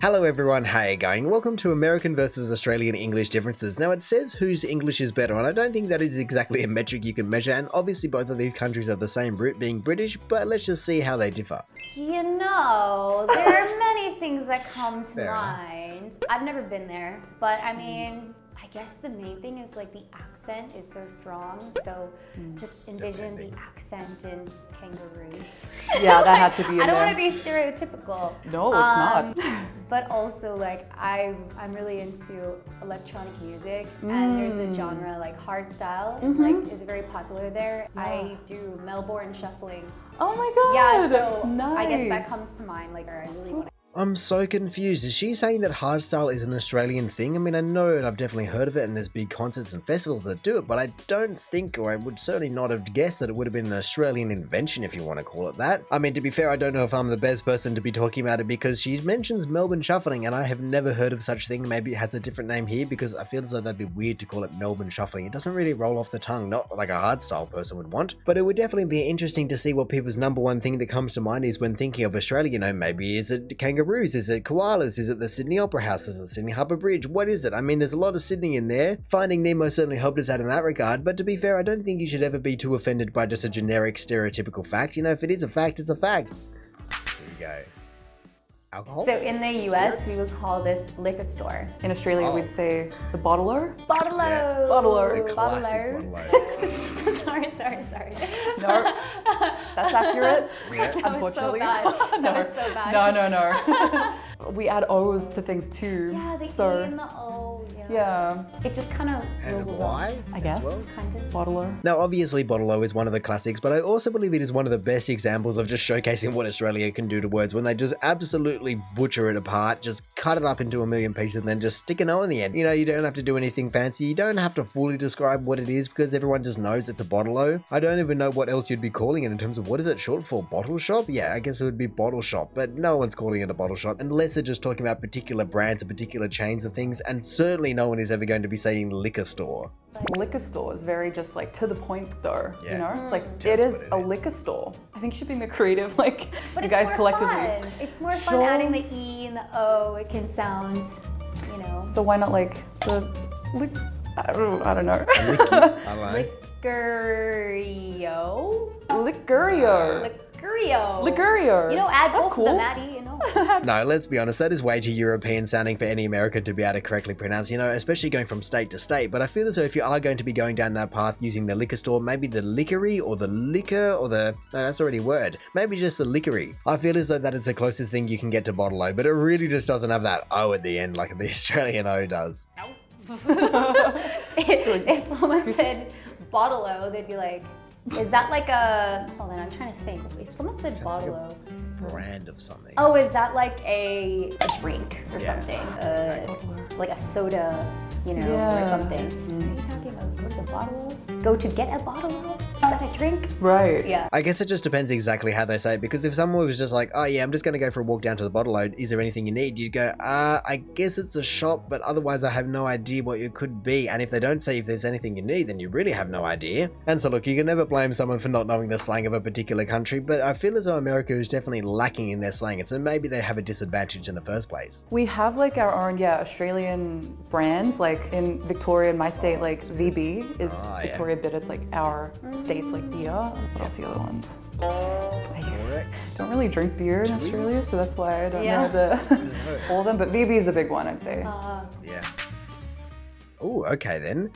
Hello everyone, how you going? Welcome to American versus Australian English differences. Now it says whose English is better, and I don't think that is exactly a metric you can measure, and obviously both of these countries have the same root, being British, but let's just see how they differ. You know, there are many things that come to Fair enough. mind. I've never been there, but I mean, I guess the main thing is like the accent is so strong. So just envision the accent in kangaroos. Yeah, that had to be in I don't there. want to be stereotypical. No, it's not. But also like I'm really into electronic music, and there's a genre like hardstyle, like is very popular there. I do Melbourne shuffling. Oh my god. Yeah, so nice. I guess that comes to mind. Like I really want. I'm so confused. Is she saying that hardstyle is an Australian thing? I mean, I know and I've definitely heard of it, and there's big concerts and festivals that do it, but I don't think, or I would certainly not have guessed that it would have been an Australian invention, if you want to call it that. I mean, to be fair, I don't know if I'm the best person to be talking about it because she mentions Melbourne shuffling, and I have never heard of such thing. Maybe it has a different name here because I feel as though that'd be weird to call it Melbourne shuffling. It doesn't really roll off the tongue, not like a hardstyle person would want, but it would definitely be interesting to see what people's number one thing that comes to mind is when thinking of Australia. You know, maybe is it kangaroos? Is it koalas? Is it the Sydney Opera House? Is it the Sydney Harbour Bridge? What is it? I mean, there's a lot of Sydney in there. Finding Nemo certainly helped us out in that regard, but to be fair, I don't think you should ever be too offended by just a generic stereotypical fact. You know, if it is a fact, it's a fact. Here you go. Alcohol? So in the US, we would call this liquor store. In Australia, we'd say the bottler. Bottler. Yeah. Bottler. Classic sorry. No, that's accurate. Yeah. That was so Unfortunately. bad. No. That was so bad. No. We add O's to things too. Yeah, the so, E and the O. yeah, It just kind of And rolls why? off. I guess. well? Kind of. Bottler. Now, obviously, Bottle-O is one of the classics, but I also believe it is one of the best examples of just showcasing what Australia can do to words when they just absolutely butcher it apart, just cut it up into a million pieces, and then just stick an O in the end. You know, you don't have to do anything fancy. You don't have to fully describe what it is because everyone just knows it's a Bottle-O. I don't even know what else you'd be calling it in terms of what is it short for? Bottle shop? Yeah, I guess it would be bottle shop, but no one's calling it a bottle shop unless they're just talking about particular brands and particular chains of things, and certainly no one is ever going to be saying liquor store. Liquor store is very just like to the point though. Yeah. You know, it's like Just it is what it a is. liquor store. I think you should be more creative, like But you it's guys more collectively. fun. It's more fun Sure. adding the E and the O. It can sound, you know. So why not like the I don't know. I like. Liquorio. Liquorio. Liquorio. Liquorio. You know, add That's both cool. of them, Addie, you know. No, let's be honest, that is way too European sounding for any American to be able to correctly pronounce, you know, especially going from state to state. But I feel as though if you are going to be going down that path using the liquor store, maybe the lickery or the liquor or the... No, that's already a word. Maybe just the lickery. I feel as though that is the closest thing you can get to Bottle-O, but it really just doesn't have that O at the end like the Australian O does. If someone said Bottle-O, they'd be like, is that like a... Hold on, I'm trying to think. If someone said Bottle-O... Brand of something. Oh, is that like a drink or Yeah, something? exactly. Like a soda, you know, or Yeah. something. Are you talking about go to the bottle? Go to get a bottle? Is that a drink? Right. Yeah. I guess it just depends exactly how they say it, because if someone was just like, oh yeah, I'm just going to go for a walk down to the Bottle-O, is there anything you need? You'd go, I guess it's a shop, but otherwise I have no idea what it could be. And if they don't say if there's anything you need, then you really have no idea. And so look, you can never blame someone for not knowing the slang of a particular country, but I feel as though America is definitely lacking in their slang, and so maybe they have a disadvantage in the first place. We have like our own, Australian brands. Like in Victoria, in my state, like VB is Oh, yeah. Victoria, but it's like our state's like beer. What else are the other ones? Correct. Don't really drink beer in Australia, so that's why I don't Yeah. know the all of them. But VB is a big one, I'd say. Yeah. Oh, okay then.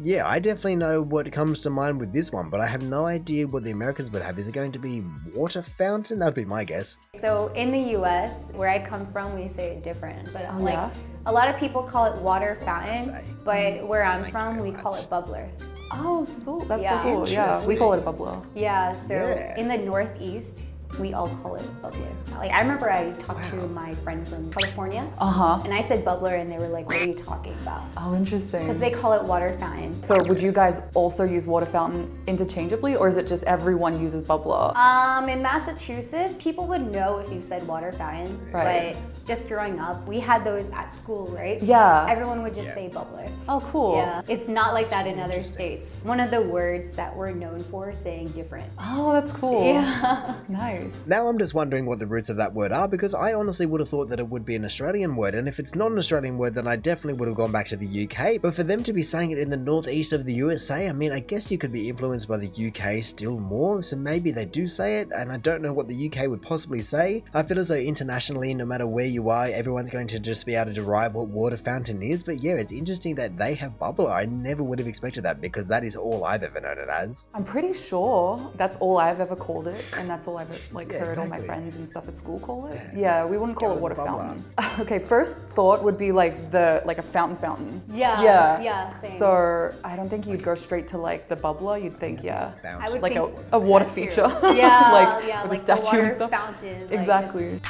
Yeah, I definitely know what comes to mind with this one, but I have no idea what the Americans would have. Is it going to be water fountain? That'd be my guess. So in the US, where I come from, we say it different. But like yeah? a lot of people call it water fountain, Say. but where I'm Thank from, you we very call much. it bubbler. Oh, so that's Yeah. so cool. Yeah, we call it a bubbler. Yeah, so Yeah. in the Northeast, we all call it bubbler. Like I remember I talked to my friend from California, and I said bubbler, and they were like, "What are you talking about?" Oh, interesting. Because they call it water fountain. So would you guys also use water fountain interchangeably, or is it just everyone uses bubbler? In Massachusetts, people would know if you said water fountain, Right. but just growing up, we had those at school, right? Yeah. Everyone would just say bubbler. Oh, cool. Yeah, it's not like that in other states. One of the words that we're known for saying different. Oh, that's cool. Yeah. Nice. Nice. Now I'm just wondering what the roots of that word are, because I honestly would have thought that it would be an Australian word, and if it's not an Australian word then I definitely would have gone back to the UK, but for them to be saying it in the northeast of the USA, I mean, I guess you could be influenced by the UK still more, so maybe they do say it, and I don't know what the UK would possibly say. I feel as though internationally, no matter where you are, everyone's going to just be able to derive what water fountain is, but yeah, it's interesting that they have bubbler. I never would have expected that, because that is all I've ever known it as. I'm pretty sure that's all I've ever called it, and that's all I've heard all my exactly. friends and stuff at school call it. Yeah, we wouldn't Just call go it with water the bubbler. fountain. Okay, first thought would be like a fountain. Yeah, same. So I don't think you'd go straight to like the bubbler. You'd think I would like think a water that too. feature. Yeah, like yeah, with like a statue the water and stuff. fountain. like, Exactly.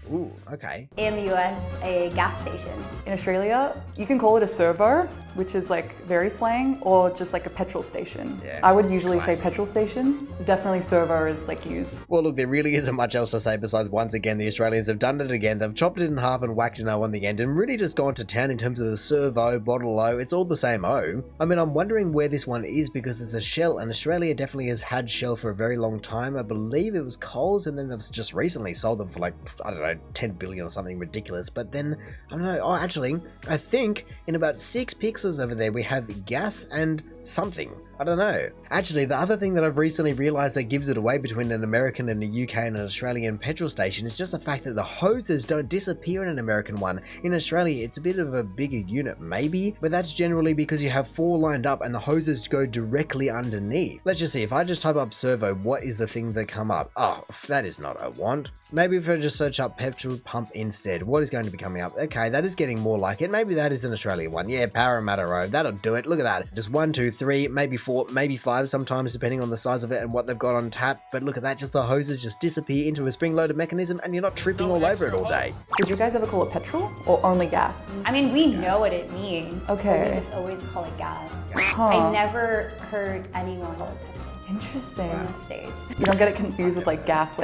Ooh, okay. just- in the US, a gas station. In Australia, you can call it a servo, which is like very slang, or just like a petrol station. Yeah, I would usually classic. say petrol station. Definitely servo is like used. Well, look, there really isn't much else to say besides once again the Australians have done it again. They've chopped it in half and whacked an O on the end and really just gone to town in terms of the servo, bottle O. It's all the same O. I mean, I'm wondering where this one is because there's a Shell, and Australia definitely has had Shell for a very long time. I believe it was Coles, and then they've just recently sold them for like, I don't know, 10 billion or something ridiculous. But then, I don't know. Oh, actually, I think in about 6 pixels over there we have gas and something. I don't know. Actually, the other thing that I've recently realized that gives it away between an American and a UK and an Australian petrol station is just the fact that the hoses don't disappear in an American one. In Australia, it's a bit of a bigger unit maybe, but that's generally because you have 4 lined up and the hoses go directly underneath. Let's just see, if I just type up servo, what is the thing that come up? Oh, that is not what I want. Maybe if I just search up petrol pump instead, what is going to be coming up? Okay, that is getting more like it. Maybe that is an Australian one. Yeah, Parramatta Road, that'll do it. Look at that. Just 1, 2, 3, maybe 4, maybe 5 sometimes, depending on the size of it and what they've got on tap. But look at that, just the hoses just disappear into a spring-loaded mechanism and you're not tripping all over it all day. Did you guys ever call it petrol or only gas? I mean, we know what it means. Okay. But we just always call it gas. Huh. I never heard anyone call it petrol Interesting. in the States. You don't get it confused with like gas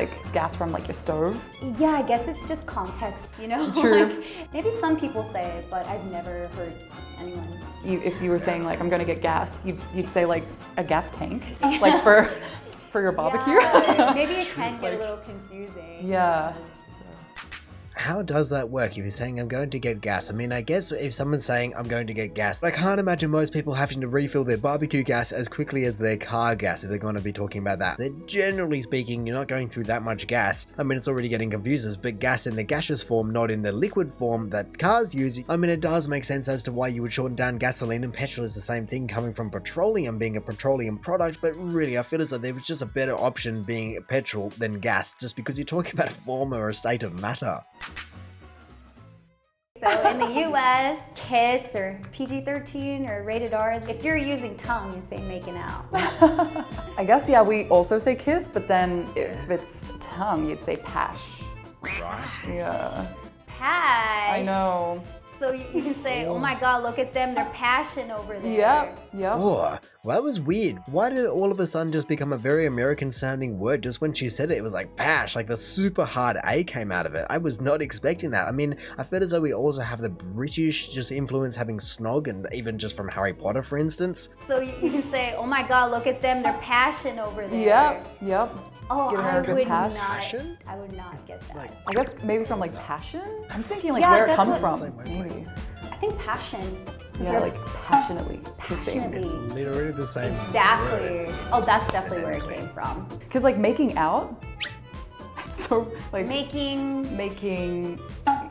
from like your stove. Yeah, I guess it's just context, you know? True. Like, maybe some people say it, but I've never heard anyone. If you were saying like I'm gonna get gas, you'd say like a gas tank, like for your barbecue. Yeah, maybe it can get a little confusing. Yeah. How does that work if you're saying I'm going to get gas? I mean, I guess if someone's saying I'm going to get gas, I can't imagine most people having to refill their barbecue gas as quickly as their car gas if they're going to be talking about that. Then generally speaking, you're not going through that much gas. I mean, it's already getting confusing, but gas in the gaseous form, not in the liquid form that cars use. I mean, it does make sense as to why you would shorten down gasoline, and petrol is the same thing coming from petroleum being a petroleum product, but really I feel as though there was just a better option being petrol than gas, just because you're talking about a form or a state of matter. So in the US, KISS or PG-13 or rated R's, if you're using tongue, you say making out. I guess, yeah, we also say kiss, but then if it's tongue, you'd say pash. Right. Yeah. Pash. I know. So you can say, oh my God, look at them, they're passion over there. Yep. Oh, well, that was weird. Why did it all of a sudden just become a very American sounding word? Just when she said it, it was like pash, like the super hard A came out of it. I was not expecting that. I mean, I feel as though we also have the British just influence having snog, and even just from Harry Potter, for instance. So you can say, oh my God, look at them, they're passion over there. Yep. Oh, Give her I a good would pash. not. Passion? I would not get that. I guess maybe from like passion? I'm thinking like Yeah, where it that's comes what- from. Maybe. I think passion. Yeah, like passionately kissing. Passionately. Literally the same. Exactly. Oh, that's definitely where it came from. Because like making out, it's so like Making,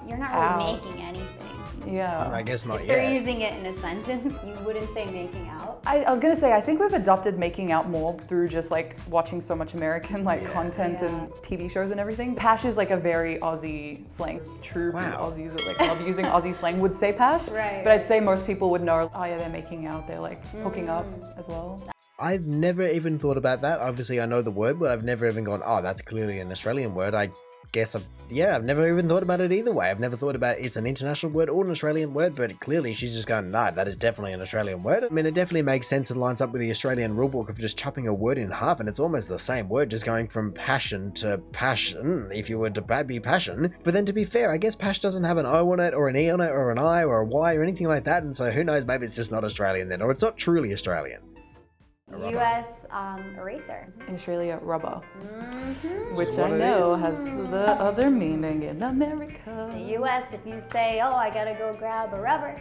you're not Out. really making anything. yeah. I guess not If they're yet. using it in a sentence, you wouldn't say making out. I was gonna say I think we've adopted making out more through just like watching so much American like content Yeah. and TV shows and everything. Pash is like a very Aussie slang. True Wow. Aussies that like love using Aussie slang would say pash. Right. But I'd say most people would know, oh yeah, they're making out, they're like hooking up as well. I've never even thought about that. Obviously, I know the word, but I've never even gone, oh, that's clearly an Australian word. I guess, I've never even thought about it either way. I've never thought about it's an international word or an Australian word, but clearly she's just going, no, that is definitely an Australian word. I mean, it definitely makes sense and lines up with the Australian rulebook of just chopping a word in half, and it's almost the same word, just going from passion to passion, if you were to be passion. But then to be fair, I guess pash doesn't have an O on it, or an E on it, or an I, or a Y, or anything like that, and so who knows, maybe it's just not Australian then, or it's not truly Australian. US eraser. In Australia, rubber. Which What I it know is. has the other meaning in America. The US, if you say, oh, I gotta go grab a rubber,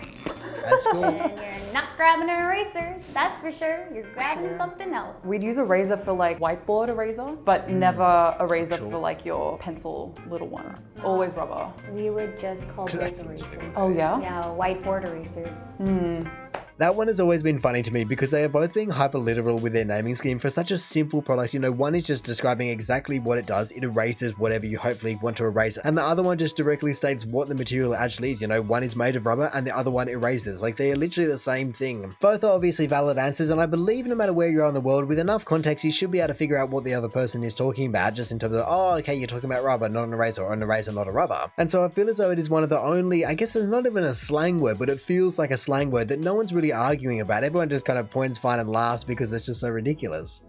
That's cool. then you're not grabbing an eraser, that's for sure. You're grabbing something else. We'd use a razor for like whiteboard eraser, but never a razor Sure. for like your pencil little one. Always rubber. We would just call That's it eraser. Oh yeah? Yeah, whiteboard eraser. That one has always been funny to me because they are both being hyper literal with their naming scheme for such a simple product. You know, one is just describing exactly what it does. It erases whatever you hopefully want to erase. And the other one just directly states what the material actually is. You know, one is made of rubber and the other one erases. Like, they are literally the same thing. Both are obviously valid answers, and I believe no matter where you are in the world, with enough context, you should be able to figure out what the other person is talking about, just in terms of, oh, okay, you're talking about rubber, not an eraser, or an eraser, not a rubber. And so I feel as though it is one of the only, I guess it's not even a slang word, but it feels like a slang word that no one's really arguing about. Everyone just kind of points fine and laughs because it's just so ridiculous.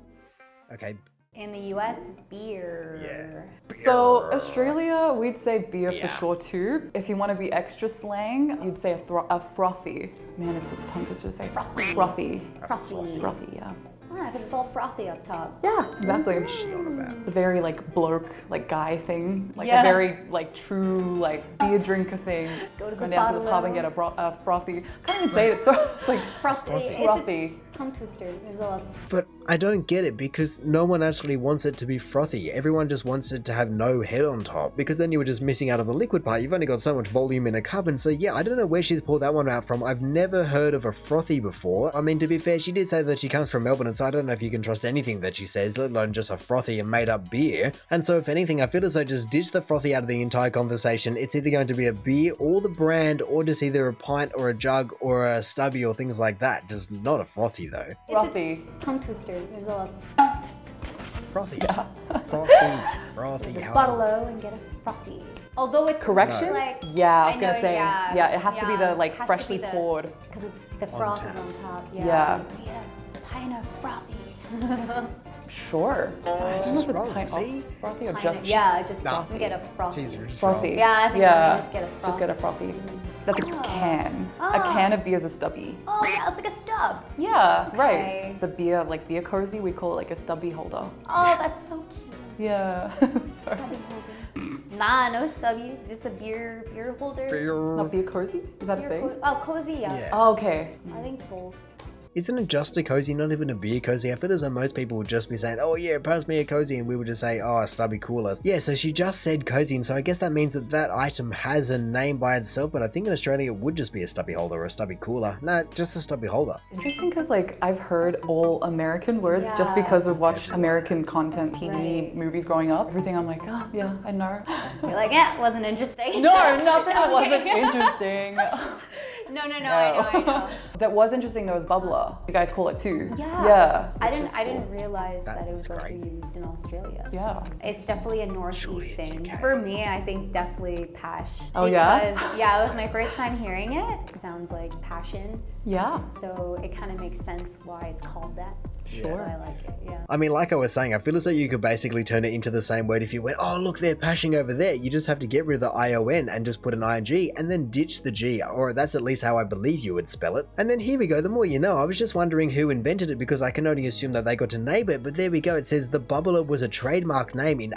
Okay. In the US, beer. So Australia, we'd say beer Yeah. for sure too. If you want to be extra slang, you'd say a frothy. Man, it's a tongue twister to say frothy. Frothy. Frothy. Frothy, yeah. Ah, because it's all frothy up top. Yeah, exactly. Not The very like bloke, like guy thing, like Yeah. a very like true like beer drinker thing. Go to the Go down to the pub and get a frothy. Can't even say it. So it's like Frothy. It's frothy. a tongue twister. There's a lot. But I don't get it because no one actually wants it to be frothy. Everyone just wants it to have no head on top because then you were just missing out on the liquid part. You've only got so much volume in a cup, and so yeah, I don't know where she's pulled that one out from. I've never heard of a frothy before. I mean, to be fair, she did say that she comes from Melbourne, and so I don't know if you can trust anything that she says, let alone just a frothy and made up beer. And so if anything, I feel as though just ditch the frothy out of the entire conversation. It's either going to be a beer or the brand, or just either a pint or a jug or a stubby or things like that. Just not a frothy though. Frothy. Tongue twister. There's a lot. Frothy. Frothy. How Bottle O and get a frothy. Although it's Correction? like Yeah, I was I gonna know, say. yeah, it has to be yeah, the like has to freshly be the- poured. because it's the froth is tap. on top. Yeah. We get a pint of frothy. Sure. I don't know if it's wrong. pint See? of frothy or Pint just of, yeah, just Frothy. get a frothy. She's really frothy. Yeah, I think Yeah. we just get a frothy. Just get a frothy. That's a can. A Oh. can of beer is a stubby. Oh yeah, it's like a stub. Yeah, Okay. right. The beer, like beer cozy, we call it like a stubby holder. Oh, that's so cute. Yeah. Sorry. Stubby holder. Nah, no stubby. Just a beer holder. Not beer cozy? Is that a Beer thing? oh, cozy. Yeah. Yeah. Oh, okay. I think both. Isn't it just a cozy, not even a beer cozy? I feel as though most people would just be saying, oh yeah, pass me a cozy, and we would just say, oh, a stubby cooler. Yeah, so she just said cozy, and so I guess that means that that item has a name by itself, but I think in Australia it would just be a stubby holder or a stubby cooler. No, just a stubby holder. Interesting because like I've heard all American words just Yeah. because we've watched American content, TV, Right. movies growing up. Everything I'm like, oh yeah, I know. You're like, yeah, wasn't interesting. No, nothing that wasn't Okay. interesting. No, I know. That was interesting though is bubbler. You guys call it too. Yeah. Yeah. I which didn't. is I cool. didn't realize that it was That's also crazy. used in Australia. Yeah. It's definitely a northeast Surely it's thing. UK. For me, I think definitely pash. Oh, yeah? Because, yeah, it was my first time hearing it. It sounds like passion, Yeah. so it kind of makes sense why it's called that. Sure. So I like it. Yeah. I mean, like I was saying, I feel as though you could basically turn it into the same word if you went, oh, look, they're pashing over there. You just have to get rid of the ION and just put an ING and then ditch the G, or that's at least how I believe you would spell it. And then here we go, the more you know. I was just wondering who invented it because I can only assume that they got to name it, but there we go. It says the bubbler was a trademark name in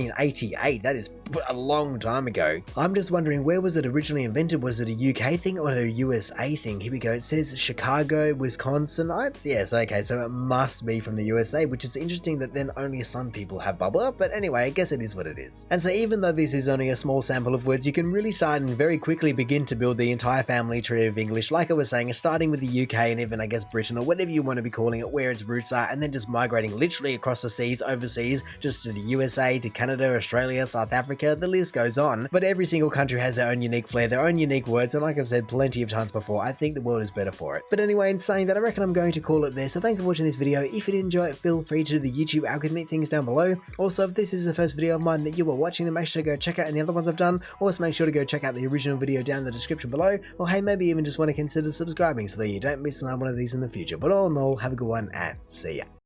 1888. That is a long time ago. I'm just wondering, where was it originally invented? Was it a UK thing or a USA thing? Here we go. It says Chicago, Wisconsin. Yes, okay, so it must be from the USA, which is interesting that then only some people have bubbler, but anyway, I guess it is what it is. And so even though this is only a small sample of words, you can really start and very quickly begin to build the entire family tree of English, like I was saying, starting with the UK and even I guess Britain or whatever you want to be calling it, where its roots are, and then just migrating literally across the seas, overseas, just to the USA, to Canada, Australia, South Africa, the list goes on. But every single country has their own unique flair, their own unique words, and like I've said plenty of times before, I think the world is better for it. But anyway, in saying that, I reckon I'm going to call it there, so thank you for watching this video. If you did enjoy it, feel free to do the YouTube algorithm things down below. Also, if this is the first video of mine that you are watching, then make sure to go check out any other ones I've done. Also, make sure to go check out the original video down in the description below, or hey, maybe even just want to consider subscribing so that you don't miss another one of these in the future. But all in all, have a good one and see ya.